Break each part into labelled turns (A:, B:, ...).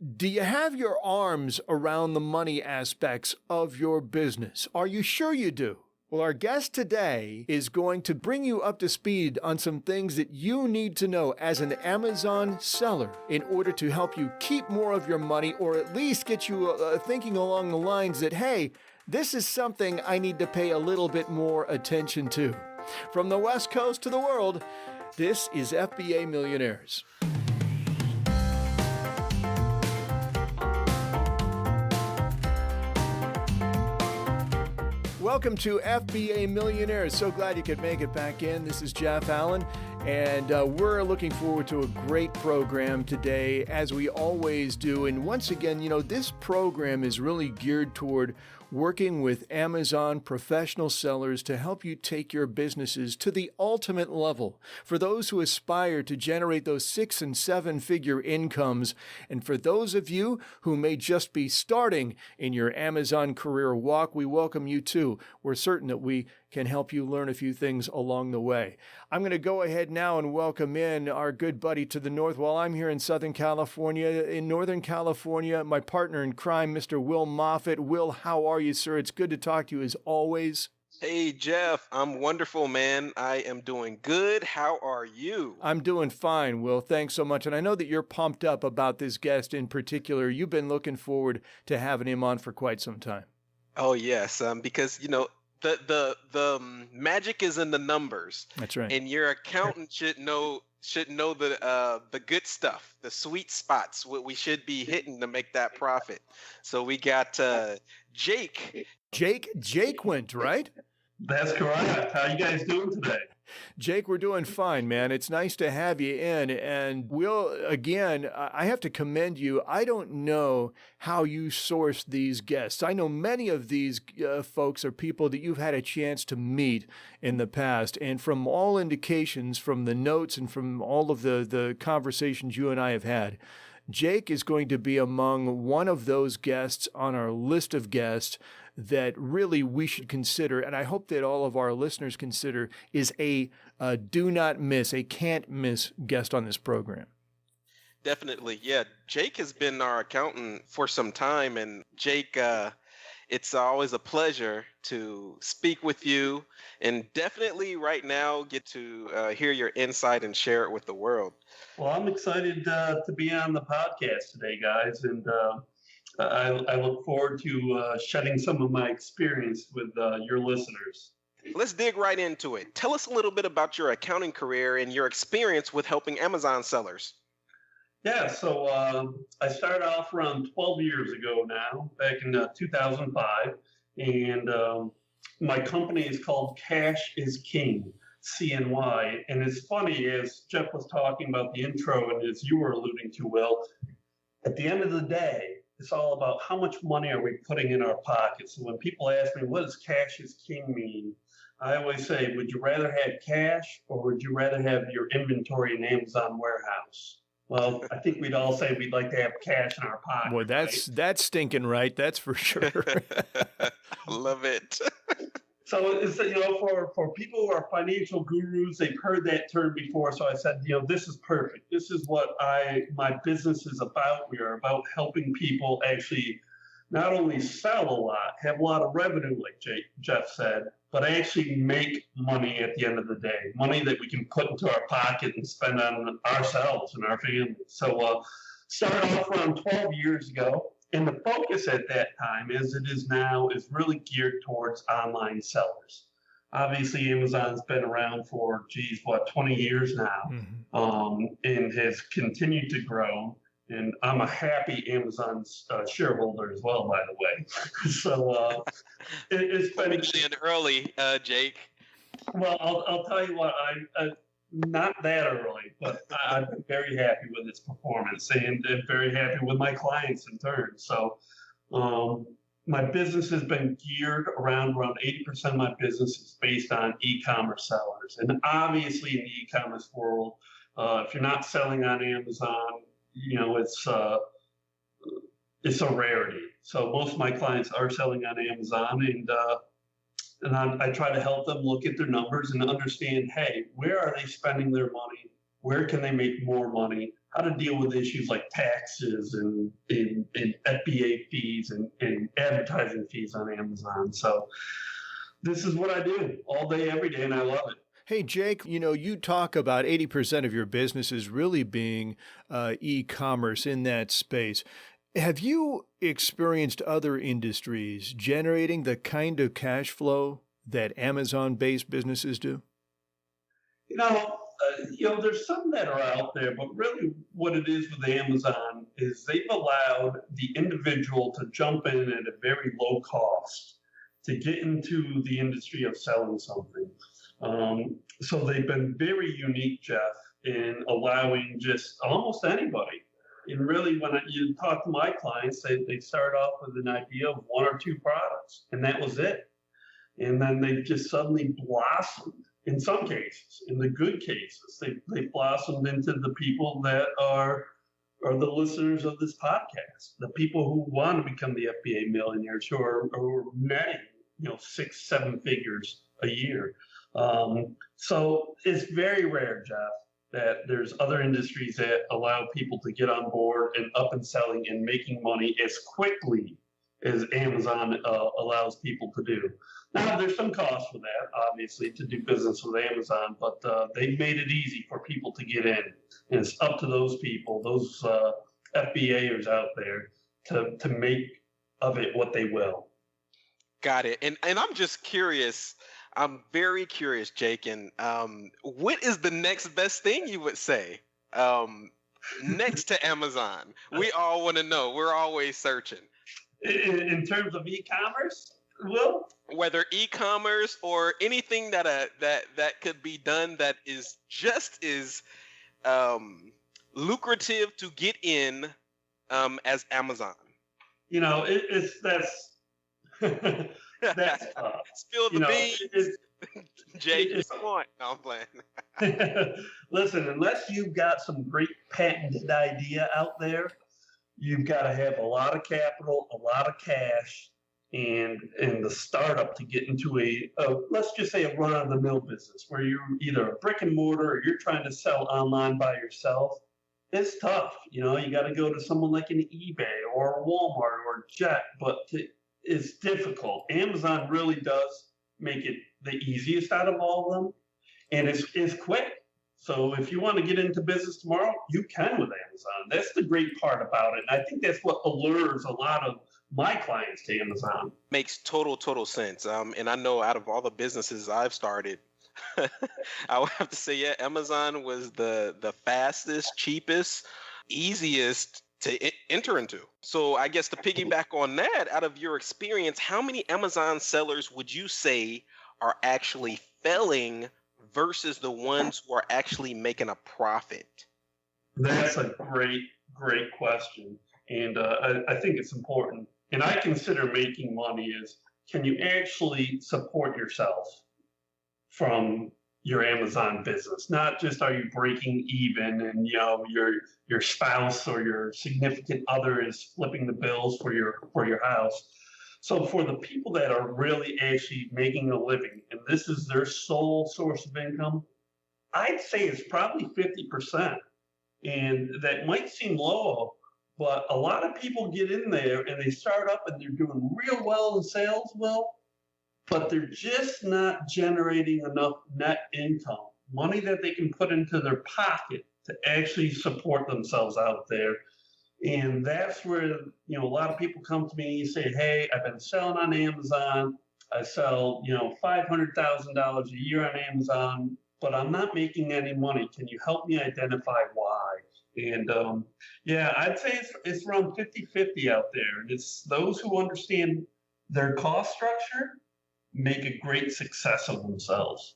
A: Do you have your arms around the money aspects of your business? Are you sure you do? Well, our guest today is going to bring you up to speed on some things that you need to know as an Amazon seller in order to help you keep more of your money, or at least get you thinking along the lines that, hey, this is something I need to pay a little bit more attention to. From the West Coast to the world, this is FBA Millionaires. Welcome to FBA Millionaires. So glad you could make it back in. This is Jeff Allen, and we're looking forward to a great program today, as we always do. And once again, this program is really geared toward working with Amazon professional sellers to help you take your businesses to the ultimate level. For those who aspire to generate those 6- and 7-figure incomes, and for those of you who may just be starting in your Amazon career walk, we welcome you too. We're certain that we can help you learn a few things along the way. I'm going to go ahead now and welcome in our good buddy to the north. While I'm here in Southern California, in Northern California, my partner in crime, Mr. Will Moffitt. Will, how are you, sir? It's good to talk to you as always.
B: Hey, Jeff. I'm wonderful, man. I am doing good. How are you?
A: I'm doing fine, Will. Thanks so much. And I know that you're pumped up about this guest in particular. You've been looking forward to having him on for quite some time.
B: Oh, yes. Because, the magic is in the numbers.
A: That's right.
B: And your accountant should know the good stuff, the sweet spots, what we should be hitting to make that profit. So we got Jake
A: Jaquint, right?
C: That's correct. How you guys doing today?
A: Jake, we're doing fine, man. It's nice to have you in. And Will, again, I have to commend you. I don't know how you source these guests. I know many of these folks are people that you've had a chance to meet in the past. And from all indications, from the notes and from all of the conversations you and I have had, Jake is going to be among one of those guests on our list of guests that really we should consider, and I hope that all of our listeners consider, is a do not miss, a can't miss guest on this program.
B: Definitely. Yeah. Jake has been our accountant for some time, and Jake, it's always a pleasure to speak with you, and definitely right now get to hear your insight and share it with the world.
C: Well, I'm excited to be on the podcast today, guys, and I look forward to shedding some of my experience with your listeners.
B: Let's dig right into it. Tell us a little bit about your accounting career and your experience with helping Amazon sellers.
C: Yeah, so I started off around 12 years ago now, back in 2005, and my company is called Cash is King, CNY. And it's funny, as Jeff was talking about the intro and as you were alluding to, Will, at the end of the day, it's all about how much money are we putting in our pockets. So when people ask me, what does cash is king mean? I always say, would you rather have cash or would you rather have your inventory in Amazon warehouse? Well, I think we'd all say we'd like to have cash in our pocket.
A: Boy, that's stinking right. That's for sure.
B: I love it.
C: So it's, for people who are financial gurus, they've heard that term before. So I said, this is perfect. This is what my business is about. We are about helping people actually not only sell a lot, have a lot of revenue, like Jeff said, but actually make money at the end of the day, money that we can put into our pocket and spend on ourselves and our families. So started off around 12 years ago. And the focus at that time, as it is now, is really geared towards online sellers. Obviously, Amazon's been around for, 20 years now, and has continued to grow. And I'm a happy Amazon shareholder as well, by the way. So it's been
B: in early, Jake.
C: Well, I'll tell you what, not that early, but I'm very happy with its performance and very happy with my clients in turn. So my business has been geared around 80% of my business is based on e-commerce sellers. And obviously in the e-commerce world, if you're not selling on Amazon, it's a rarity. So most of my clients are selling on Amazon, and I try to help them look at their numbers and understand, hey, where are they spending their money? Where can they make more money? how to deal with issues like taxes and FBA fees and advertising fees on Amazon. So this is what I do all day, every day, and I love it.
A: Hey, Jake, you talk about 80% of your business is really being e-commerce in that space. Have you experienced other industries generating the kind of cash flow that Amazon-based businesses do?
C: There's some that are out there, but really what it is with Amazon is they've allowed the individual to jump in at a very low cost to get into the industry of selling something. So they've been very unique, Jeff, in allowing just almost anybody. And really, when you talk to my clients, they start off with an idea of one or two products, and that was it. And then they've just suddenly blossomed. In some cases, in the good cases, they blossomed into the people that are the listeners of this podcast, the people who want to become the FBA millionaires who are netting, 6-7 figures a year. So it's very rare, Jeff, that there's other industries that allow people to get on board and up and selling and making money as quickly as Amazon allows people to do. Now, there's some cost for that, obviously, to do business with Amazon, but they've made it easy for people to get in. And it's up to those people, those FBAers out there, to make of it what they will.
B: Got it. And I'm just curious. I'm very curious, Jake. And what is the next best thing you would say next to Amazon? We all want to know. We're always searching.
C: In terms of e-commerce, Will?
B: Whether e-commerce or anything that could be done that is just as lucrative to get in as Amazon.
C: That's that's tough.
B: Spill the beans. Jake, come on. No, I'm playing.
C: Listen, unless you've got some great patented idea out there, you've got to have a lot of capital, a lot of cash, and the startup to get into a let's just say a run-of-the-mill business where you're either a brick and mortar or you're trying to sell online by yourself. It's tough. You got to go to someone like an eBay or a Walmart or Jet, but it's difficult. Amazon really does make it the easiest out of all of them, and it's quick. So if you want to get into business tomorrow, you can with Amazon. That's the great part about it. And I think that's what allures a lot of my clients to Amazon.
B: Makes total sense. And I know out of all the businesses I've started, I would have to say, yeah, Amazon was the fastest, cheapest, easiest to enter into. So I guess to piggyback on that, out of your experience, how many Amazon sellers would you say are actually failing versus the ones who are actually making a profit?
C: That's a great question. And I think it's important. And I consider making money is, can you actually support yourself from your Amazon business? Not just are you breaking even and your spouse or your significant other is flipping the bills for your house. So for the people that are really actually making a living and this is their sole source of income, I'd say it's probably 50%. And that might seem low, but a lot of people get in there and they start up and they're doing real well in sales, but they're just not generating enough net income, money that they can put into their pocket to actually support themselves out there. And that's where, a lot of people come to me and say, hey, I've been selling on Amazon. I sell, $500,000 a year on Amazon, but I'm not making any money. Can you help me identify why? And I'd say it's around 50-50 out there. And it's those who understand their cost structure make a great success of themselves.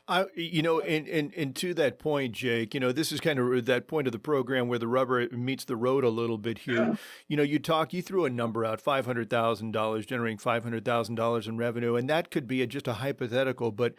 A: And to that point, Jake, this is kind of that point of the program where the rubber meets the road a little bit here.
C: Yeah.
A: You threw a number out, $500,000, generating $500,000 in revenue, and that could be just a hypothetical, but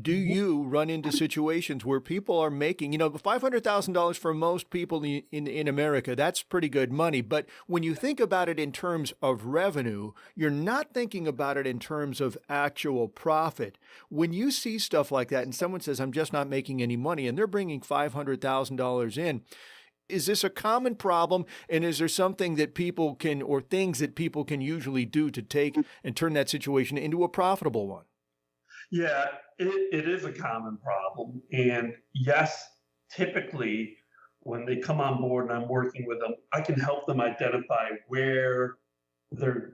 A: do you run into situations where people are making, $500,000 for most people in America, that's pretty good money. But when you think about it in terms of revenue, you're not thinking about it in terms of actual profit. When you see stuff like that and someone says, I'm just not making any money, and they're bringing $500,000 in, Is this a common problem, and is there something that people can, or things that people can usually do to take and turn that situation into a profitable one?
C: Yeah, it is a common problem. And yes, typically when they come on board and I'm working with them, I can help them identify where they're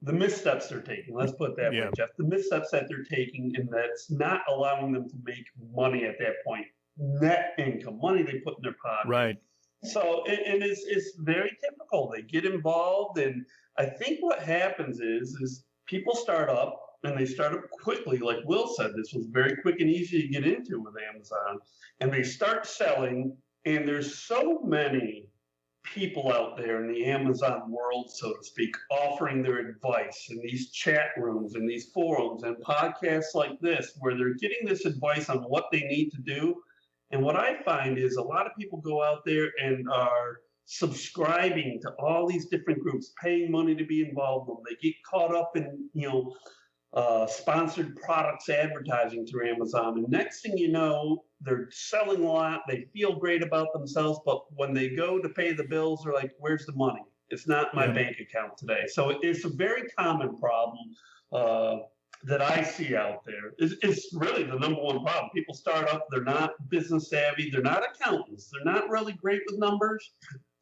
C: the missteps they're taking. Let's put it that way, Jeff. The missteps that they're taking, and that's not allowing them to make money at that point. Net income, money they put in their pocket.
A: Right.
C: So it's very typical. They get involved, and I think what happens is people start up and they start up quickly. Like Will said, this was very quick and easy to get into with Amazon, and they start selling. And there's so many people out there in the Amazon world, so to speak, offering their advice in these chat rooms and these forums and podcasts like this, where they're getting this advice on what they need to do. And what I find is a lot of people go out there and are subscribing to all these different groups, paying money to be involved in them. They get caught up in, sponsored products advertising through Amazon. And next thing you know, they're selling a lot. They feel great about themselves. But when they go to pay the bills, they're like, where's the money? It's not my bank account today. So it's a very common problem that I see out there. It's really the number one problem. People start up, they're not business savvy, they're not accountants, they're not really great with numbers.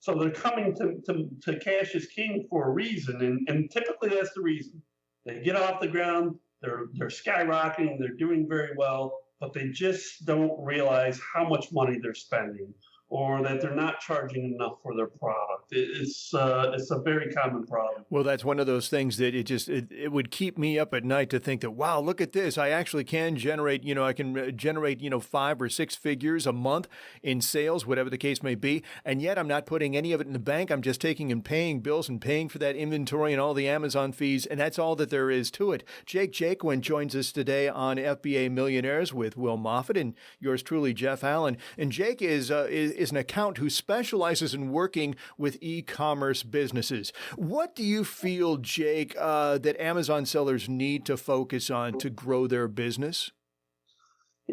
C: So they're coming to cash is king for a reason. And typically that's the reason. They get off the ground, they're skyrocketing, they're doing very well, but they just don't realize how much money they're spending, or that they're not charging enough for their product. It's a very common problem.
A: Well, that's one of those things that it would keep me up at night to think that, wow, look at this. I actually can generate, I can generate, 5 or 6 figures a month in sales, whatever the case may be. And yet I'm not putting any of it in the bank. I'm just taking and paying bills and paying for that inventory and all the Amazon fees. And that's all that there is to it. Jake Jaquint joins us today on FBA Millionaires with Will Moffitt and yours truly, Jeff Allen. And Jake is an accountant who specializes in working with e-commerce businesses. What do you feel, Jake, that Amazon sellers need to focus on to grow their business?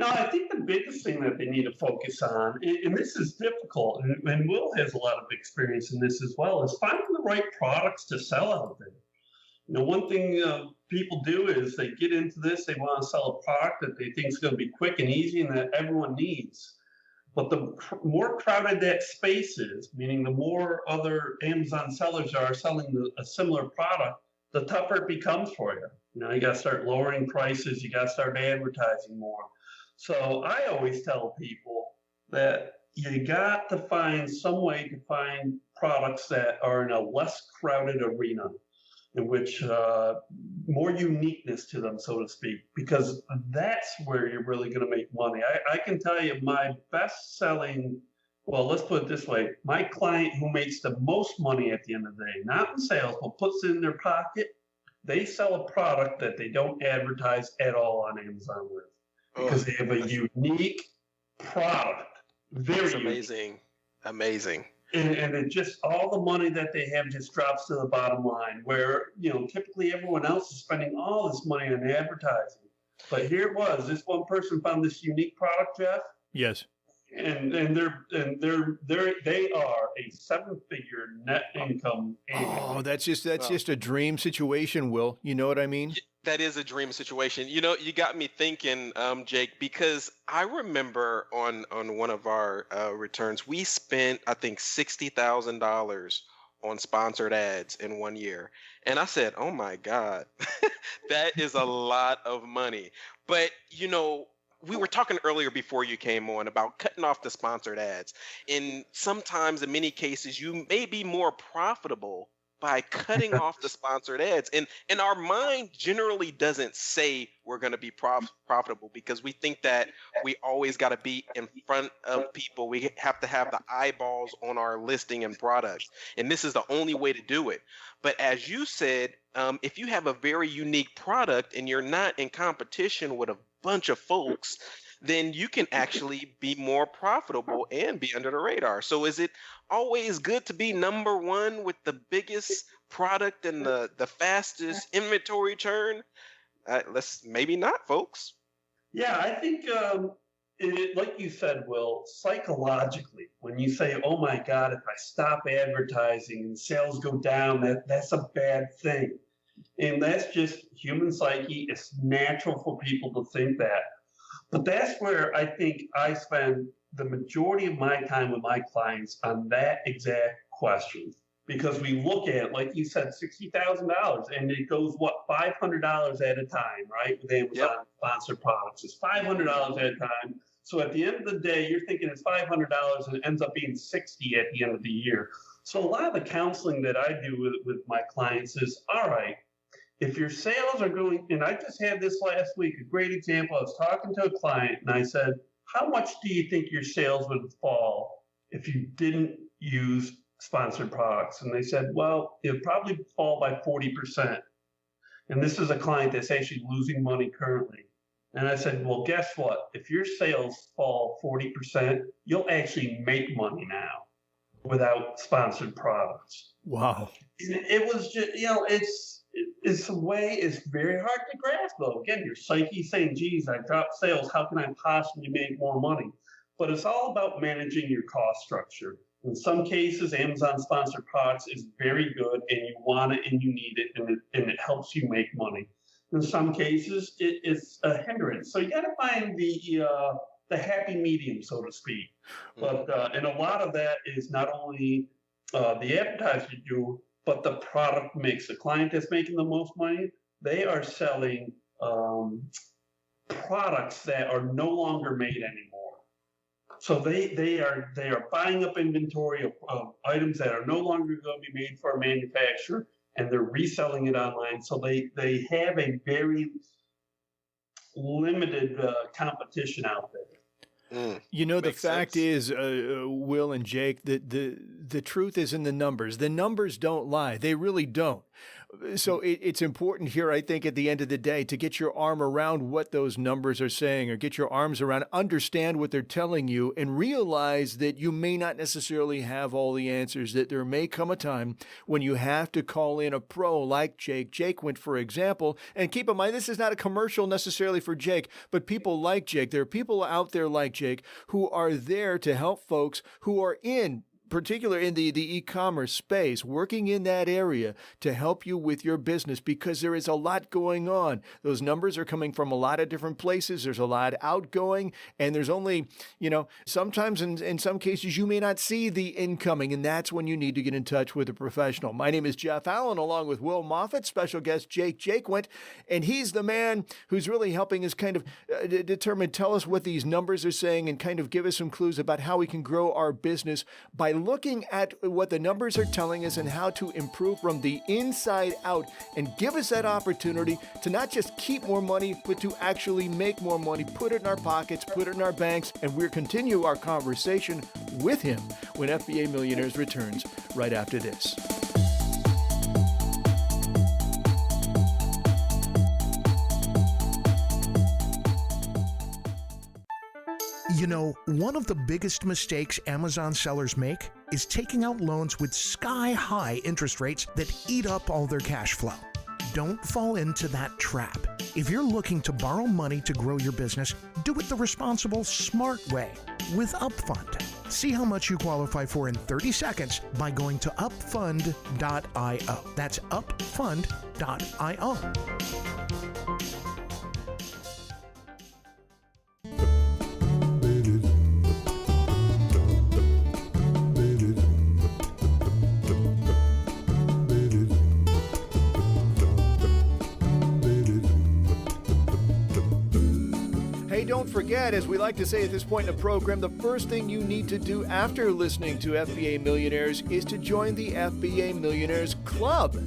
C: I think the biggest thing that they need to focus on, and this is difficult, and Will has a lot of experience in this as well, is finding the right products to sell out there. One thing people do is they get into this, they want to sell a product that they think is going to be quick and easy and that everyone needs. But the more crowded that space is, meaning the more other Amazon sellers are selling a similar product, the tougher it becomes for you. You got to start lowering prices. You got to start advertising more. So I always tell people that you got to find some way to find products that are in a less crowded arena, in which more uniqueness to them, so to speak, because that's where you're really going to make money. I can tell you my best selling, well, let's put it this way, my client who makes the most money at the end of the day, not in sales, but puts it in their pocket, they sell a product that they don't advertise at all on Amazon with, because they have a unique product. Very
B: amazing. Amazing.
C: And it just, all the money that they have just drops to the bottom line, where, typically everyone else is spending all this money on advertising. But here it was, this one person found this unique product, Jeff.
A: Yes.
C: And they are a 7-figure net income.
A: Oh, that's just a dream situation, Will. You know what I mean?
B: That is a dream situation. You got me thinking, Jake, because I remember on one of our returns, we spent, I think, $60,000 on sponsored ads in 1 year. And I said, oh my God, that is a lot of money. But, we were talking earlier before you came on about cutting off the sponsored ads. And sometimes, in many cases, you may be more profitable by cutting off the sponsored ads. And our mind generally doesn't say we're going to be profitable, because we think that we always got to be in front of people. We have to have the eyeballs on our listing and products. And this is the only way to do it. But as you said, if you have a very unique product and you're not in competition with a bunch of folks, then you can actually be more profitable and be under the radar. So is it always good to be number one with the biggest product and the fastest inventory turn? Let's maybe not, folks.
C: Yeah, I think like you said, Will, psychologically, when you say, oh my God, if I stop advertising and sales go down, that's a bad thing. And that's just human psyche. It's natural for people to think that. But that's where I think I spend the majority of my time with my clients on that exact question. Because we look at, like you said, $60,000, and it goes, what, $500 at a time, right? With Amazon sponsored products. It's $500 at a time. So at the end of the day, you're thinking it's $500 and it ends up being 60 at the end of the year. So a lot of the counseling that I do with my clients is, all right, if your sales are going, and I just had this last week, a great example. I was talking to a client and I said, how much do you think your sales would fall if you didn't use sponsored products? And they said, well, it would probably fall by 40%. And this is a client that's actually losing money currently. And I said, well, guess what? If your sales fall 40%, you'll actually make money now without sponsored products.
A: Wow.
C: And it was just, it's a way, it's very hard to grasp though. Again, your psyche saying, geez, I dropped sales. How can I possibly make more money? But it's all about managing your cost structure. In some cases, Amazon sponsored products is very good and you want it and you need it and it helps you make money. In some cases, it is a hindrance. So you got to find the happy medium, so to speak. But and a lot of that is not only the advertising you do, but the product mix. The client that's making the most money, they are selling products that are no longer made anymore. So they are buying up inventory of items that are no longer going to be made for a manufacturer, and they're reselling it online. So they have a very limited competition out there.
A: The fact is, Will and Jake, that the truth is in the numbers. The numbers don't lie. They really don't. So it's important here, I think, at the end of the day, to get your arm around what those numbers are saying, or get your arms around, understand what they're telling you, and realize that you may not necessarily have all the answers, that there may come a time when you have to call in a pro like Jake Jaquint, for example. And keep in mind, this is not a commercial necessarily for Jake, but people like Jake. There are people out there like Jake who are there to help folks who are particular in the e-commerce space, working in that area to help you with your business, because there is a lot going on. Those numbers are coming from a lot of different places. There's a lot outgoing, and there's only, sometimes in some cases you may not see the incoming, and that's when you need to get in touch with a professional. My name is Jeff Allen, along with Will Moffitt, special guest Jake Jaquint, and he's the man who's really helping us kind of tell us what these numbers are saying and kind of give us some clues about how we can grow our business by looking at what the numbers are telling us and how to improve from the inside out, and give us that opportunity to not just keep more money, but to actually make more money, put it in our pockets, put it in our banks. And we'll continue our conversation with him when FBA Millionaires returns right after this.
D: One of the biggest mistakes Amazon sellers make is taking out loans with sky-high interest rates that eat up all their cash flow. Don't fall into that trap. If you're looking to borrow money to grow your business, do it the responsible, smart way with Upfund. See how much you qualify for in 30 seconds by going to upfund.io. That's upfund.io.
A: Don't forget, as we like to say at this point in the program, the first thing you need to do after listening to FBA Millionaires is to join the FBA Millionaires Club.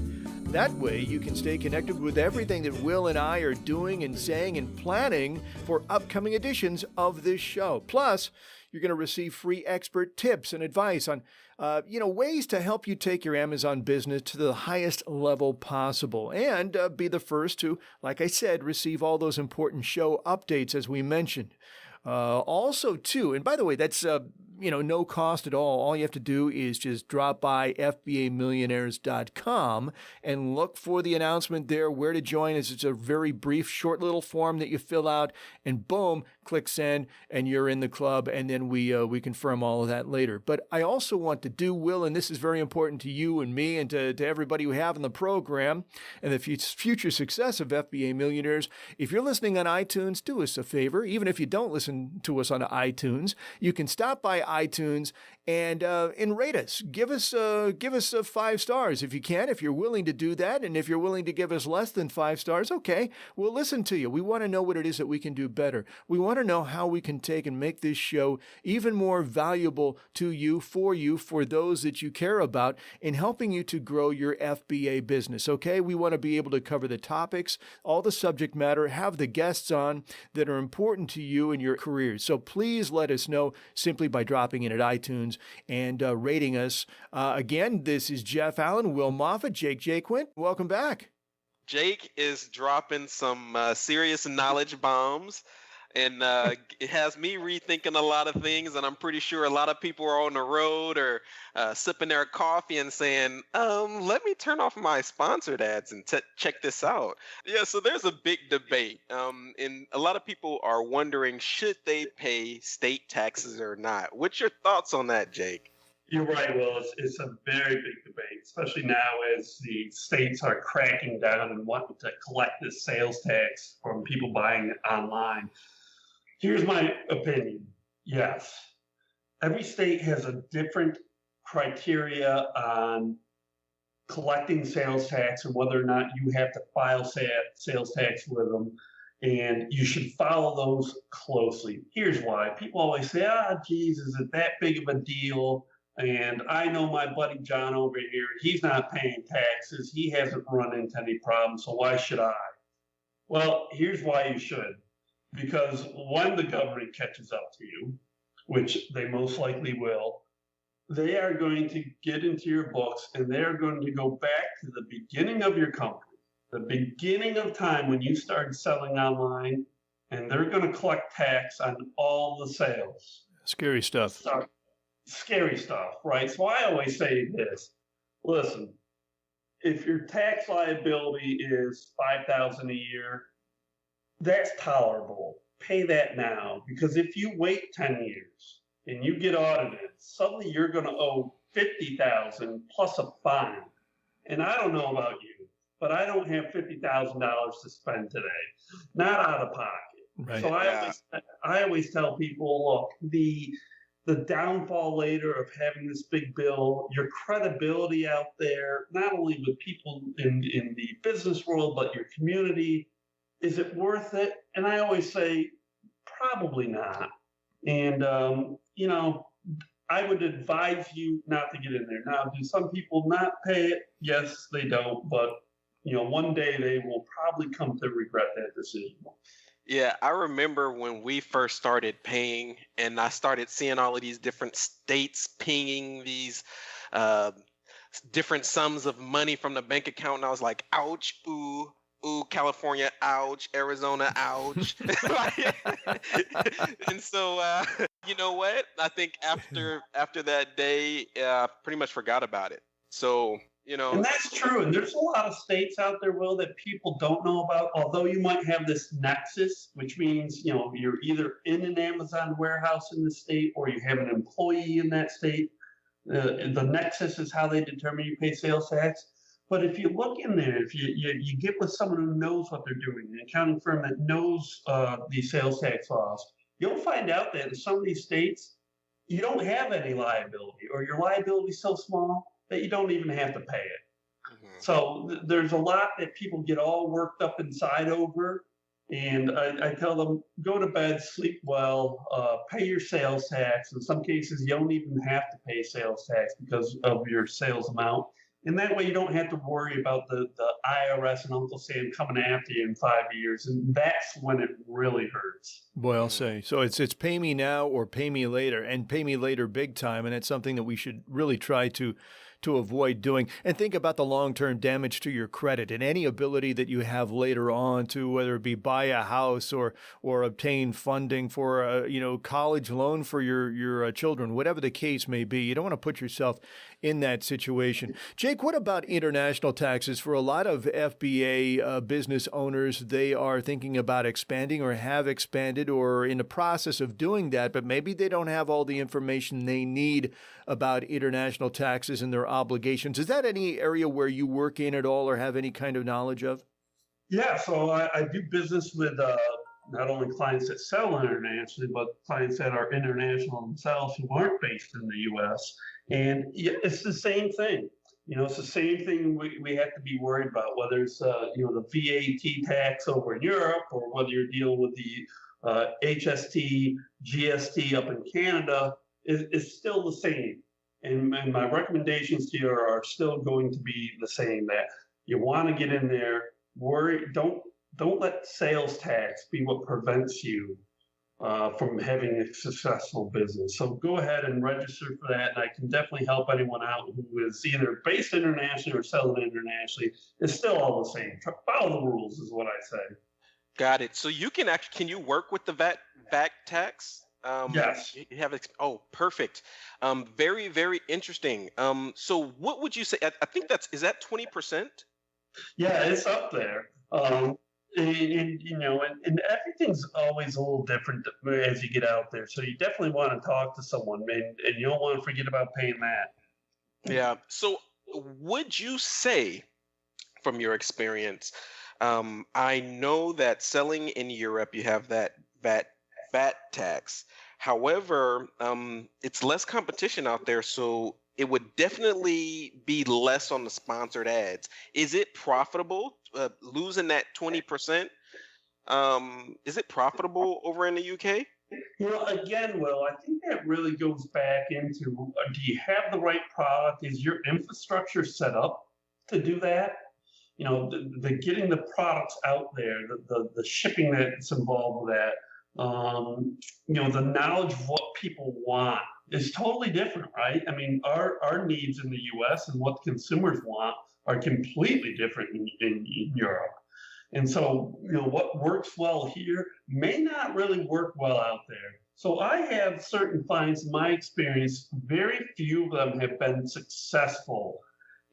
A: That way you can stay connected with everything that Will and I are doing and saying and planning for upcoming editions of this show. Plus, you're going to receive free expert tips and advice on ways to help you take your Amazon business to the highest level possible, and be the first to, like I said, receive all those important show updates as we mentioned. Also, too, and by the way, that's no cost at all. All you have to do is just drop by FBAMillionaires.com and look for the announcement there, where to join. It's a very brief, short little form that you fill out, and boom, click send, and you're in the club, and then we confirm all of that later. But I also want to do, Will, and this is very important to you and me and to everybody we have in the program and the future success of FBA Millionaires. If you're listening on iTunes, do us a favor. Even if you don't listen to us on iTunes, you can stop by iTunes and rate us. Give us 5 stars if you can, if you're willing to do that. And if you're willing to give us less than 5 stars, okay, we'll listen to you. We want to know what it is that we can do better. We want to know how we can take and make this show even more valuable to you, for those that you care about, in helping you to grow your FBA business, okay? We want to be able to cover the topics, all the subject matter, have the guests on that are important to you in your careers. So please let us know simply by dropping in at iTunes and rating us. Again, this is Jeff Allen, Will Moffitt, Jake Jaquint. Welcome back.
B: Jake is dropping some serious knowledge bombs, and it has me rethinking a lot of things, and I'm pretty sure a lot of people are on the road or sipping their coffee and saying, let me turn off my sponsored ads and check this out. Yeah, so there's a big debate, and a lot of people are wondering, should they pay state taxes or not? What's your thoughts on that, Jake?
C: You're right, Will. It's a very big debate, especially now as the states are cracking down and wanting to collect this sales tax from people buying online. Here's my opinion. Yes, every state has a different criteria on collecting sales tax and whether or not you have to file sales tax with them, and you should follow those closely. Here's why. People always say, geez, is it that big of a deal? And I know my buddy John over here, he's not paying taxes. He hasn't run into any problems, so why should I? Well, here's why you should. Because when the government catches up to you, which they most likely will, they are going to get into your books and they're going to go back to the beginning of your company, the beginning of time when you started selling online, and they're going to collect tax on all the sales.
A: Scary stuff.
C: Scary stuff, right? So I always say this: listen, if your tax liability is $5,000 a year, that's tolerable. Pay that now, because if you wait 10 years and you get audited, suddenly you're going to owe $50,000 plus a fine. And I don't know about you, but I don't have $50,000 to spend today, not out of pocket.
A: Right.
C: So I always tell people, look, the downfall later of having this big bill, your credibility out there, not only with people in the business world, but your community, is it worth it? And I always say, probably not. And, I would advise you not to get in there. Now, do some people not pay it? Yes, they don't. But, one day they will probably come to regret that decision.
B: Yeah, I remember when we first started paying, and I started seeing all of these different states pinging these different sums of money from the bank account, and I was like, ouch, ooh, California, ouch, Arizona, ouch. And so, you know what? I think after that day, pretty much forgot about it. So,
C: And that's true. And there's a lot of states out there, Will, that people don't know about, although you might have this nexus, which means, you're either in an Amazon warehouse in the state or you have an employee in that state. The nexus is how they determine you pay sales tax. But if you look in there, if you get with someone who knows what they're doing, an accounting firm that knows the sales tax laws, you'll find out that in some of these states, you don't have any liability, or your liability is so small that you don't even have to pay it. Mm-hmm. So there's a lot that people get all worked up inside over. And I tell them, go to bed, sleep well, pay your sales tax. In some cases, you don't even have to pay sales tax because of your sales amount. And that way you don't have to worry about the IRS and Uncle Sam coming after you in 5 years. And that's when it really hurts.
A: Boy, I'll say. So it's pay me now or pay me later, and pay me later big time. And it's something that we should really try to to avoid doing. And think about the long-term damage to your credit and any ability that you have later on to whether it be buy a house or obtain funding for a college loan for your children, whatever the case may be. You don't want to put yourself in that situation. Jake, what about international taxes? For a lot of FBA business owners, they are thinking about expanding or have expanded or in the process of doing that, but maybe they don't have all the information they need about international taxes and their obligations. Is that any area where you work in at all or have any kind of knowledge of?
C: Yeah, so I do business with not only clients that sell internationally, but clients that are international themselves who aren't based in the U.S. And it's the same thing. It's the same thing we have to be worried about, whether it's, the VAT tax over in Europe or whether you're dealing with the HST, GST up in Canada, is still the same. And my recommendations to you are still going to be the same, that you want to get in there, don't let sales tax be what prevents you from having a successful business. So go ahead and register for that, and I can definitely help anyone out who is either based internationally or selling internationally. It's still all the same. Follow the rules is what I say.
B: Got it. So you can you work with the VAT tax?
C: Yes.
B: You have perfect. Very, very interesting. So what would you say? I think is that 20%?
C: Yeah, it's up there. And everything's always a little different as you get out there. So you definitely want to talk to someone, and you don't want to forget about paying that.
B: Yeah. So would you say, from your experience, I know that selling in Europe, you have that VAT tax. However, it's less competition out there, so it would definitely be less on the sponsored ads. Is it profitable losing that 20%? Is it profitable over in the UK?
C: Again, Will, I think that really goes back into, do you have the right product? Is your infrastructure set up to do that? The getting the products out there, the shipping that's involved with that, the knowledge of what people want is totally different, right? I mean, our needs in the U.S. and what consumers want are completely different in Europe. And so, what works well here may not really work well out there. So I have certain clients, in my experience, very few of them have been successful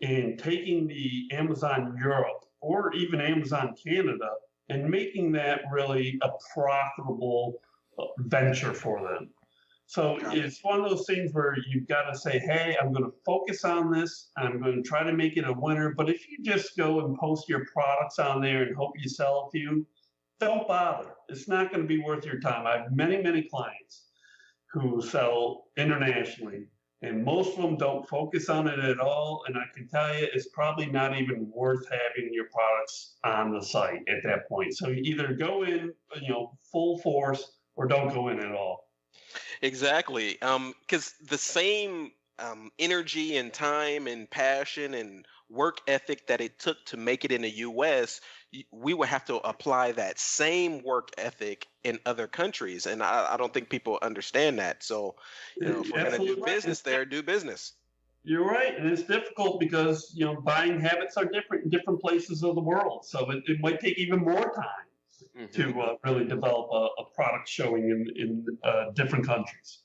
C: in taking the Amazon Europe or even Amazon Canada and making that really a profitable venture for them. So it's one of those things where you've got to say, hey, I'm going to focus on this. I'm going to try to make it a winner. But if you just go and post your products on there and hope you sell a few, don't bother. It's not going to be worth your time. I have many, many clients who sell internationally, and most of them don't focus on it at all. And I can tell you, it's probably not even worth having your products on the site at that point. So you either go in, full force, or don't go in at all.
B: Exactly. Because the same energy and time and passion and work ethic that it took to make it in the US, we would have to apply that same work ethic in other countries. And I don't think people understand that. So, if we're going to do business there, do business.
C: You're right. And it's difficult because, buying habits are different in different places of the world. So it might take even more time to really develop a product showing in different countries.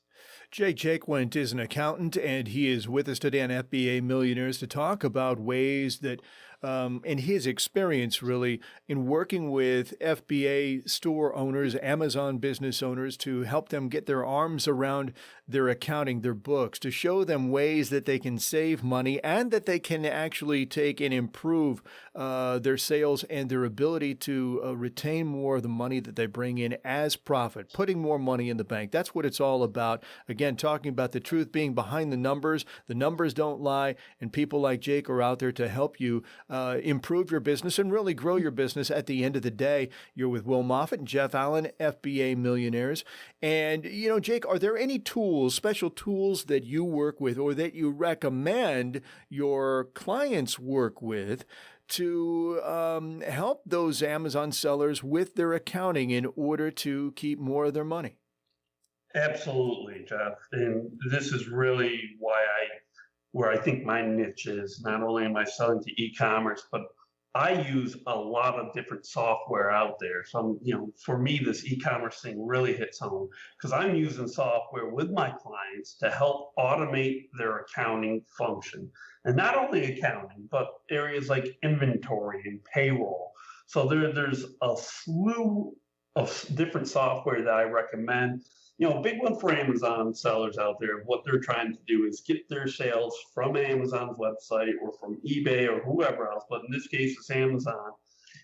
A: Jake Jaquint is an accountant, and he is with us today on FBA Millionaires to talk about ways that, in his experience really, in working with FBA store owners, Amazon business owners, to help them get their arms around their accounting, their books, to show them ways that they can save money and that they can actually take and improve their sales and their ability to retain more of the money that they bring in as profit, putting more money in the bank. That's what it's all about. Again, talking about the truth being behind the numbers. The numbers don't lie, and people like Jake are out there to help you improve your business and really grow your business at the end of the day. You're with Will Moffitt and Jeff Allen, FBA Millionaires. And, Jake, are there any tools, special tools that you work with or that you recommend your clients work with to help those Amazon sellers with their accounting in order to keep more of their money?
C: Absolutely, Jeff. And this is really why where I think my niche is. Not only am I selling to e-commerce, but I use a lot of different software out there. So, for me, this e-commerce thing really hits home because I'm using software with my clients to help automate their accounting function. And not only accounting, but areas like inventory and payroll. So there's a slew of different software that I recommend. A big one for Amazon sellers out there, what they're trying to do is get their sales from Amazon's website or from eBay or whoever else, but in this case, it's Amazon.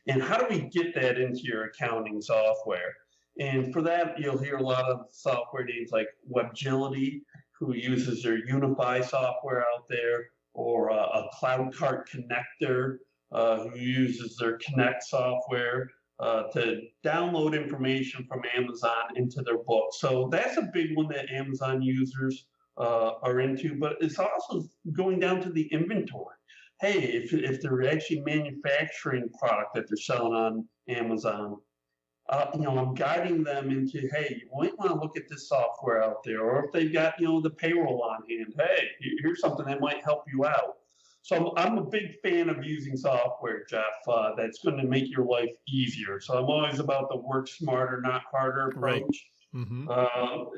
C: And how do we get that into your accounting software? And for that, you'll hear a lot of software names like Webgility, who uses their Unify software out there, or a CloudCart Connector, who uses their Connect software. To download information from Amazon into their book. So that's a big one that Amazon users are into, but it's also going down to the inventory. Hey, if they're actually manufacturing product that they're selling on Amazon, I'm guiding them into, hey, you might want to look at this software out there, or if they've got, the payroll on hand, hey, here's something that might help you out. So I'm a big fan of using software, Jeff, that's going to make your life easier. So I'm always about the work smarter, not harder approach.
A: Right. Mm-hmm.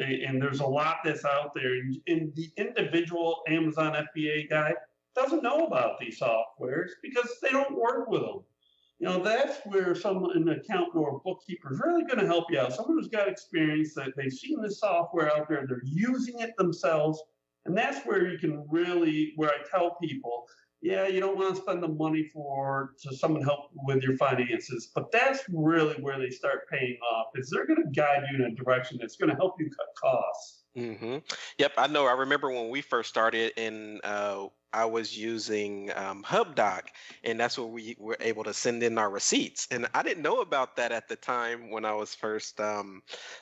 C: And there's a lot that's out there. And the individual Amazon FBA guy doesn't know about these softwares because they don't work with them. That's where an accountant or a bookkeeper is really going to help you out. Someone who's got experience, that they've seen this software out there, they're using it themselves. And that's where you can really, where I tell people, yeah, you don't want to spend the money to someone help with your finances, but that's really where they start paying off, is they're going to guide you in a direction that's going to help you cut costs.
B: Mm-hmm. Yep, I know. I remember when we first started, and I was using HubDoc, and that's where we were able to send in our receipts. And I didn't know about that at the time when I was first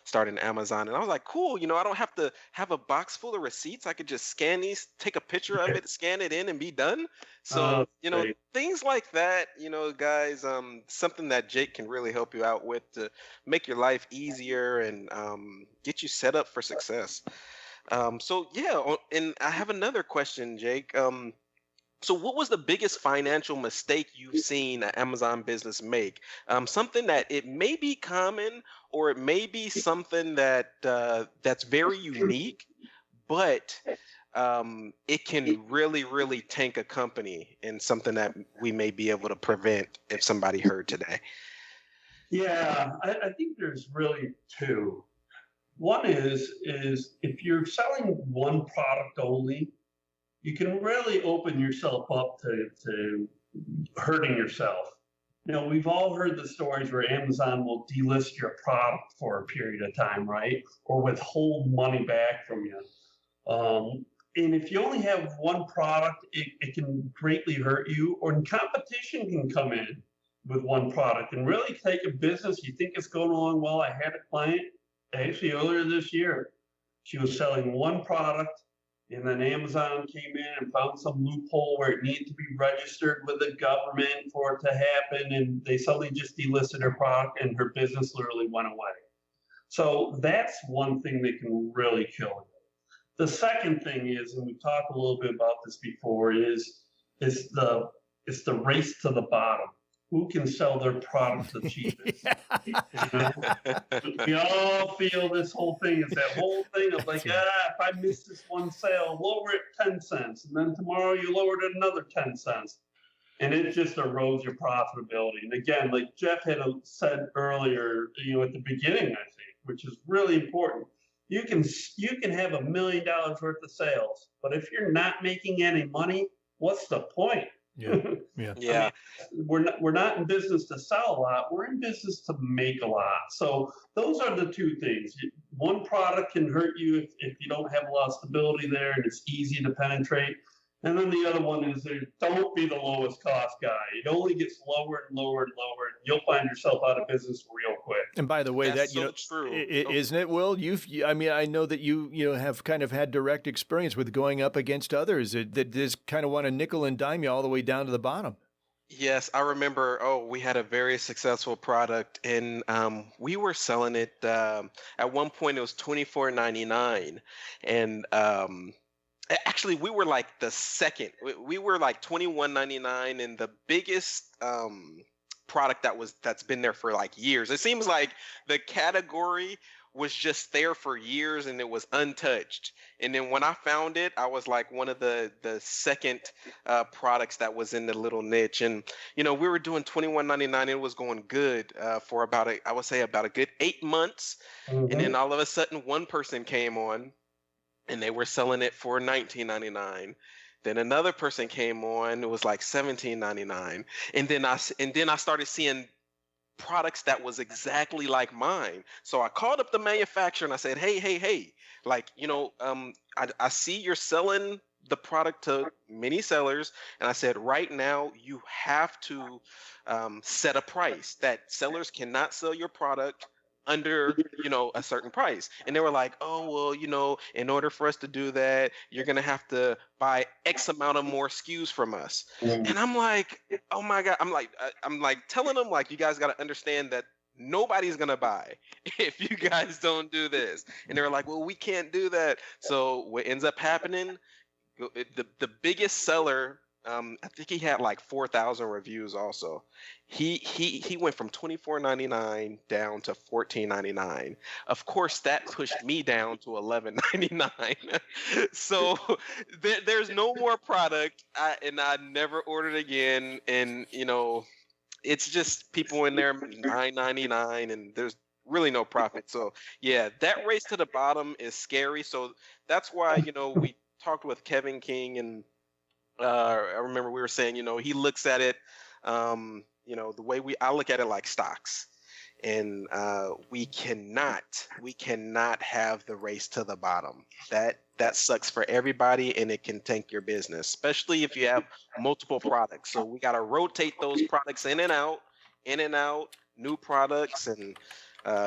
B: starting Amazon. And I was like, cool, I don't have to have a box full of receipts. I could just scan these, take a picture of it, scan it in, and be done. So,
C: Great.
B: things like that, guys, something that Jake can really help you out with to make your life easier and get you set up for success. So yeah, and I have another question, Jake. So what was the biggest financial mistake you've seen an Amazon business make? Something that it may be common, or it may be something that that's very unique, but it can really, really tank a company, and something that we may be able to prevent if somebody heard today.
C: Yeah, I think there's really two. One is if you're selling one product only, you can really open yourself up to hurting yourself. We've all heard the stories where Amazon will delist your product for a period of time, right? Or withhold money back from you. And if you only have one product, it can greatly hurt you, or competition can come in with one product and really take a business. You think it's going along well. I had a client actually earlier this year. She was selling one product, and then Amazon came in and found some loophole where it needed to be registered with the government for it to happen, and they suddenly just delisted her product, and her business literally went away. So that's one thing that can really kill you. The second thing is, and we talked a little bit about this before, is the race to the bottom. Who can sell their product the cheapest? We all feel this whole thing. It's that whole thing of like, if I miss this one sale, lower it 10 cents. And then tomorrow you lowered it another 10 cents. And it just erodes your profitability. And again, like Jeff had said earlier, at the beginning, I think, which is really important. You can have $1 million worth of sales, but if you're not making any money, what's the point?
A: Yeah.
B: Yeah.
C: We're not in business to sell a lot. We're in business to make a lot. So those are the two things. One product can hurt you if you don't have a lot of stability there and it's easy to penetrate. And then the other one is don't be the lowest cost guy. It only gets lower and lower and lower, and you'll find yourself out of business real quick.
A: And by the way,
B: That's
A: that
B: so true.
A: isn't it, Will? I know that you have kind of had direct experience with going up against others that just kind of want to nickel and dime you all the way down to the bottom.
B: Yes, I remember. We had a very successful product, and we were selling it. At one point, it was $24.99, and Actually, we were like the second. We were like 21.99, and the biggest product that's been there for like years. It seems like the category was just there for years and it was untouched. And then when I found it, I was like one of the second products that was in the little niche. And we were doing 21.99. It was going good for I would say about a good 8 months. And then all of a sudden, one person came on and they were selling it for 19.99. Then another person came on, it was like 17.99. And then I started seeing products that was exactly like mine. So I called up the manufacturer and I said, hey, like, I see you're selling the product to many sellers. And I said, right now you have to set a price that sellers cannot sell your product under a certain price. And they were like, oh well, in order for us to do that, you're gonna have to buy X amount of more SKUs from us. And I'm like, oh my god, I'm like telling them, like, you guys got to understand that nobody's gonna buy if you guys don't do this. And they were like, well, we can't do that. So what ends up happening, the biggest seller, I think he had like 4,000 reviews also. He went from 24.99 down to 14.99. Of course, that pushed me down to 11.99. So there's no more product, and I never ordered again. And it's just people in there 9.99, and there's really no profit. So yeah, that race to the bottom is scary. So that's why we talked with Kevin King, and I remember we were saying, he looks at it, the way I look at it like stocks, and we cannot have the race to the bottom. That sucks for everybody, and it can tank your business, especially if you have multiple products. So we got to rotate those products in and out, new products, and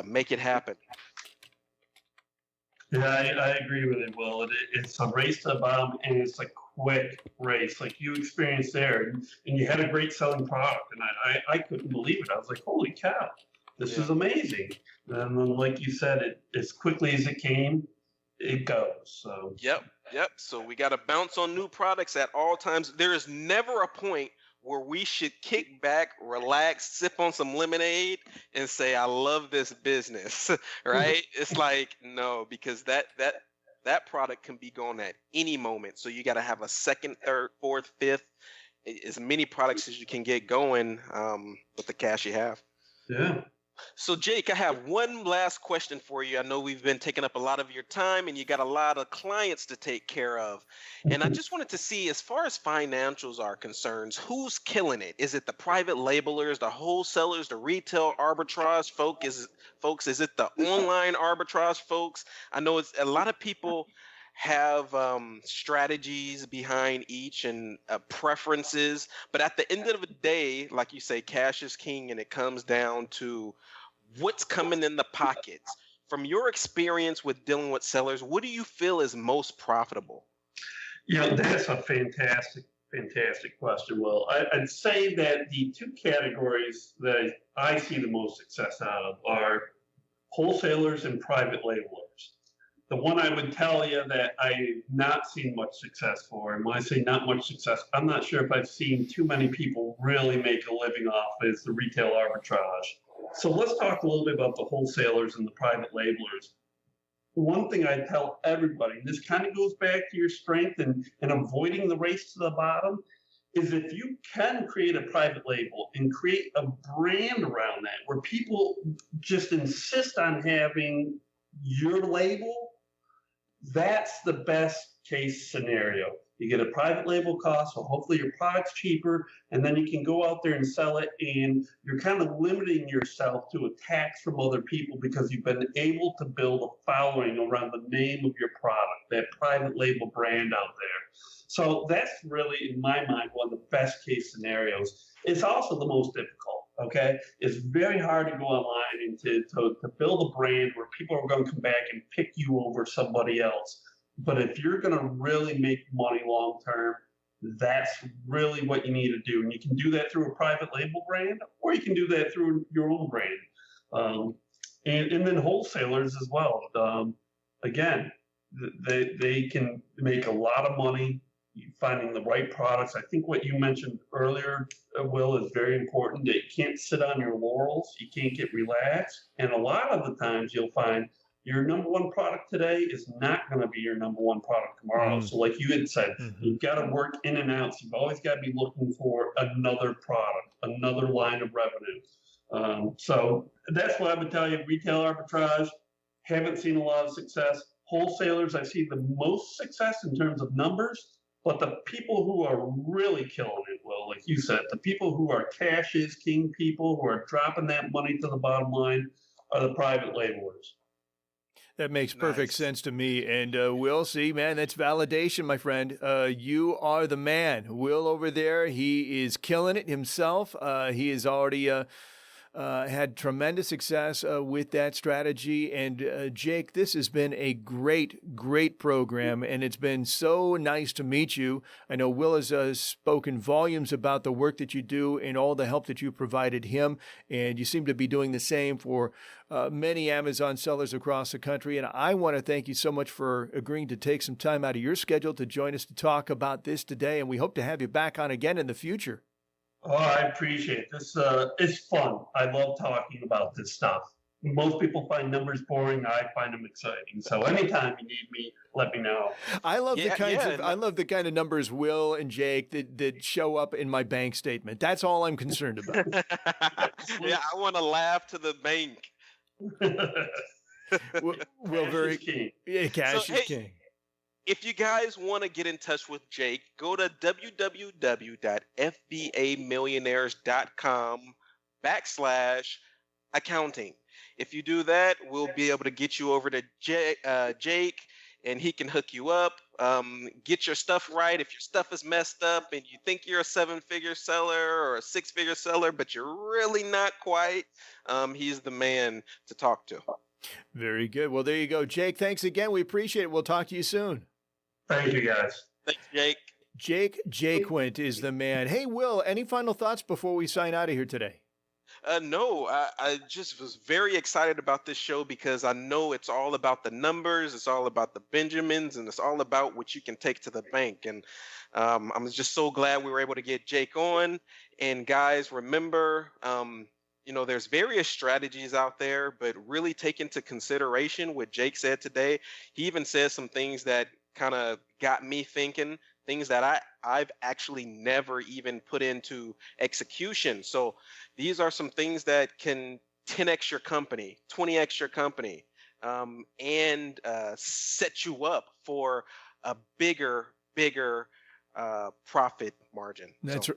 B: make it happen.
C: Yeah, I agree with it, Will. It's a race to the bottom, and it's a quick race, like you experienced there. And you had a great selling product, and I couldn't believe it. I was like, holy cow, this is amazing. And then, like you said, as quickly as it came, it goes. So
B: Yep. So we got to bounce on new products at all times. There is never a point where we should kick back, relax, sip on some lemonade, and say, I love this business, right? It's like, no, because that product can be gone at any moment. So you got to have a second, third, fourth, fifth, as many products as you can get going with the cash you have.
C: yeah.
B: So Jake, I have one last question for you. I know we've been taking up a lot of your time, and you got a lot of clients to take care of. And I just wanted to see, as far as financials are concerned, who's killing it? Is it the private labelers, the wholesalers, the retail arbitrage folks? Is it the online arbitrage folks? I know it's a lot of people have strategies behind each, and preferences, but at the end of the day, like you say, cash is king, and it comes down to what's coming in the pockets. From your experience with dealing with sellers, what do you feel is most profitable?
C: That's a fantastic question, Will. I'd say that the two categories that I see the most success out of are wholesalers and private labelers. The one I would tell you that I've not seen much success for, and when I say not much success, I'm not sure if I've seen too many people really make a living off, is the retail arbitrage. So let's talk a little bit about the wholesalers and the private labelers. One thing I tell everybody, and this kind of goes back to your strength and avoiding the race to the bottom, is if you can create a private label and create a brand around that, where people just insist on having your label, that's the best case scenario. You get a private label cost, so hopefully your product's cheaper, and then you can go out there and sell it, and you're kind of limiting yourself to attacks from other people because you've been able to build a following around the name of your product, that private label brand out there. So that's really, in my mind, one of the best case scenarios. It's also the most difficult. Okay, it's very hard to go online and to build a brand where people are going to come back and pick you over somebody else. But if you're going to really make money long term, that's really what you need to do. And you can do that through a private label brand, or you can do that through your own brand. And then wholesalers as well. Again, They can make a lot of money finding the right products. I think what you mentioned earlier, Will, is very important. That you can't sit on your laurels. You can't get relaxed. And a lot of the times you'll find your number one product today is not going to be your number one product tomorrow. So like you had said, you've got to work in and out. So you've always got to be looking for another product, another line of revenue. So that's what I would tell you. Retail arbitrage, haven't seen a lot of success. Wholesalers, I see the most success in terms of numbers, but the people who are really killing it, Will, like you said, the people who are cash is king people, who are dropping that money to the bottom line, are the private labelers.
A: That makes perfect sense to me. And Will, see, man, that's validation, my friend. You are the man. Will over there, he is killing it himself. He has already had tremendous success with that strategy. And Jake, this has been a great, great program, and it's been so nice to meet you. I know Will has spoken volumes about the work that you do and all the help that you provided him, and you seem to be doing the same for many Amazon sellers across the country. And I want to thank you so much for agreeing to take some time out of your schedule to join us to talk about this today, and we hope to have you back on again in the future.
C: Oh, I appreciate this. It's fun. I love talking about this stuff. Most people find numbers boring. I find them exciting. So anytime you need me, let me know.
A: I love I love the kind of numbers Will and Jake that show up in my bank statement. That's all I'm concerned about.
B: Yeah, I want to laugh to the bank.
A: Cash is king.
B: If you guys want to get in touch with Jake, go to www.fbamillionaires.com/accounting. If you do that, we'll be able to get you over to Jake, and he can hook you up, get your stuff right. If your stuff is messed up and you think you're a 7-figure seller or a 6-figure seller, but you're really not quite, he's the man to talk to. Very
A: good. Well, there you go. Jake, thanks again. We appreciate it. We'll talk to you soon.
C: Thank you, guys.
B: Thanks, Jake.
A: Jake Jaquint is the man. Hey, Will, any final thoughts before we sign out of here today?
B: No, I just was very excited about this show because I know it's all about the numbers, it's all about the Benjamins, and it's all about what you can take to the bank. And I'm just so glad we were able to get Jake on. And guys, remember, there's various strategies out there, but really take into consideration what Jake said today. He even said some things that kind of got me thinking, things that I've actually never even put into execution. So these are some things that can 10x your company, 20x your company, and set you up for a bigger profit margin.
A: That's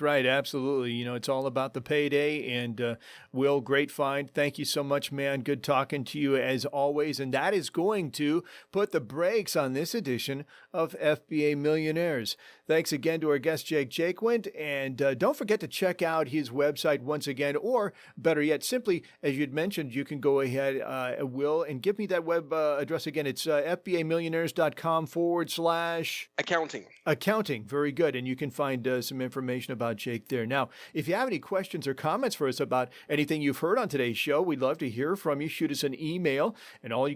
A: right. Absolutely. It's all about the payday. And Will, great find. Thank you so much, man. Good talking to you as always. And that is going to put the brakes on this edition of FBA Millionaires. Thanks again to our guest, Jake Jaquint. And don't forget to check out his website once again, or better yet, simply, as you'd mentioned, you can go ahead, Will, and give me that web address again. It's FBAmillionaires.com/accounting. Very good. And you can find some information about Jake there. Now, if you have any questions or comments for us about anything you've heard on today's show, we'd love to hear from you. Shoot us an email. And all you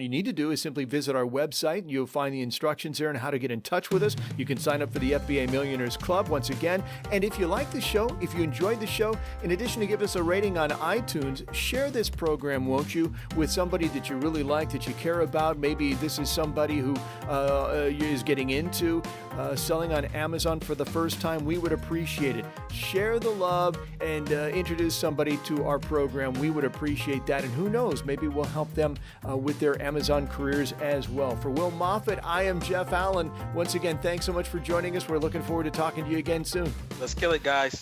A: need to do is simply visit our website, and you'll find the instructions there on how to get in touch with us. You can sign up for the FBA Millionaires Club once again. And if you like the show, if you enjoyed the show, in addition to give us a rating on iTunes, share this program, won't you, with somebody that you really like, that you care about. Maybe this is somebody who is getting into selling on Amazon for the first time. We would appreciate it. Share the love and introduce somebody to our program. We would appreciate that. And who knows, maybe we'll help them with their Amazon careers as well. For Will Moffitt, I am Jeff Allen. Once again, thanks so much for joining us. We're looking forward to talking to you again soon.
B: Let's kill it, guys.